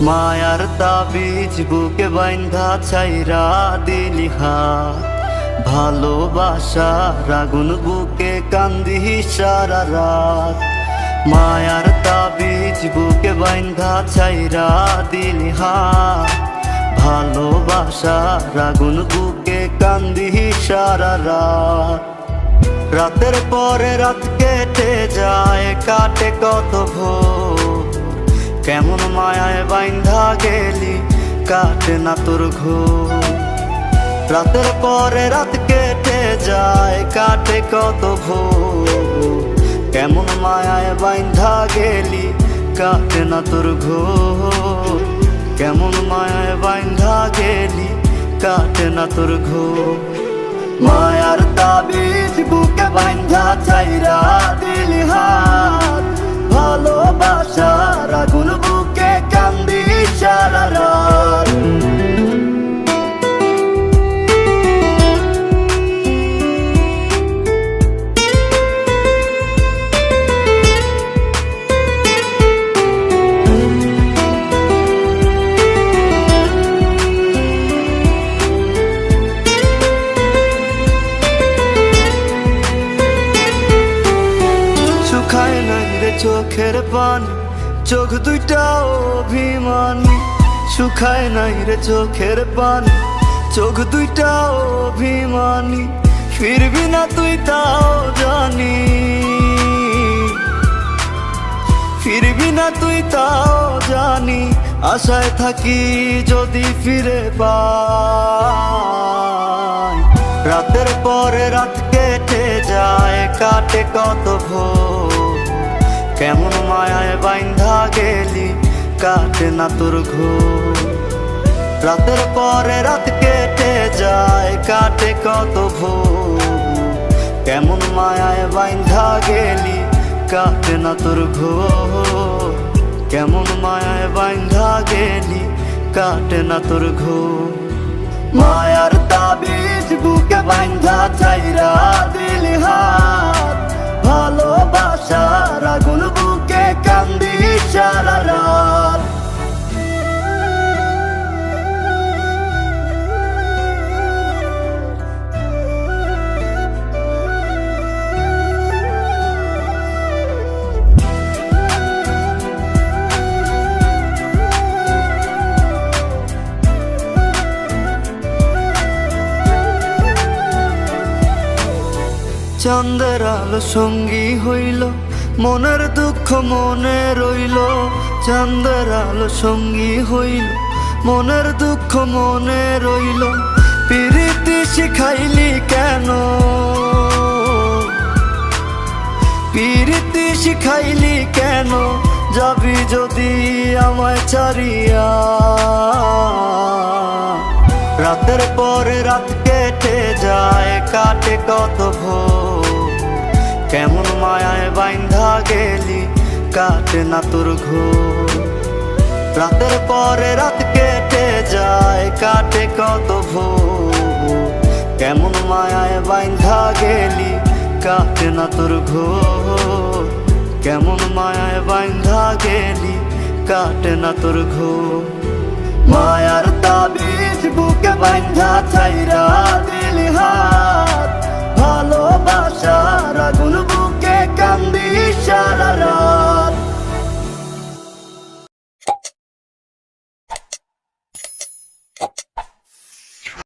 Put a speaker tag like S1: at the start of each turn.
S1: মায়ার তাবিজ বুকে বাইন্ধা ছাইরা দিলি হাত, ভালোবাসার আগুন বুকে কান্দি সারা রাত। মায়ার তাবিজ বুকে বাইন্ধা ছাইরা দিলি হাত, ভালোবাসার আগুন বুকে কান্দি সারা রাত। রাতের পরে রাত কেটে যায়, কাটে কত ভোর, কেমন মায়ায় বাইন্ধা গেলি কাটে না তোর ঘোর। রাতের পরে রাত কেটে যায়, কাটে কত ভোর, কেমন মায়ায় বাইন্ধা গেলি কাটে না তোর ঘোর। কেমন মায়ায় বাইন্ধা গেলি কাটে না তোর ঘোর। মায়ার তাবিজ বুকে বাইন্ধা ছাইরা দিলি হাত, ভালোবাসার আগুন বুকে কান্দি সারা রাত। শুকায় নাই রে চোখের পানি, চোখ দুইটা অভিমানী। শুকায় নাই রে চোখের পানি, চোখ দুইটা অভিমানী। ফিরবি না তুই তাও জানি, ফিরবি না তুই তাও জানি। আশায় থাকি যদি ফিরে পাই। রাতের পরে রাত কেটে যায়, কাটে কত ভোর, কেমন মায়ায় বাইন্ধা গেলি কাটে না তোর ঘোর। রাতের পরে রাত কেটে যায়, কাটে কত ভোর, কেমন মায়ায় বাইন্ধা গেলি কাটে না তোর ঘোর। কেমন মায়ায় বাইন্ধা গেলি কাটে না তোর ঘোর। মায়ার তাবিজ বুকে বাইন্ধা ছাইরা দিলি হাত, ভালোবাসার আগুন বুকে কান্দি সারা রাত। চাঁদের আলো সঙ্গী হইল, মনের দুঃখ মনে রইল। চাঁদের আলো সঙ্গী হইল, মনের দুঃখ মনে রইল। প্রীতি শিখাইলি কেন, প্রীতি শিখাইলি কেন, যাবি যদি আমায় ছাড়িয়া। রাতের পরে রাত কেটে যায়, কাটে কত ভোর, কেমন মায়ায় বাইন্ধা গেলি কাটে না তোর ঘোর। রাতের পরে রাত কেটে যায়, কাটে কত ভোর, কেমন মায়ায় বাইন্ধা গেলি কাটে না তোর ঘোর। কেমন মায়ায় বাইন্ধা গেলি কাটে না তোর ঘোর। মায়ার তাবিজ বুকে বাইন্ধা ছাইরা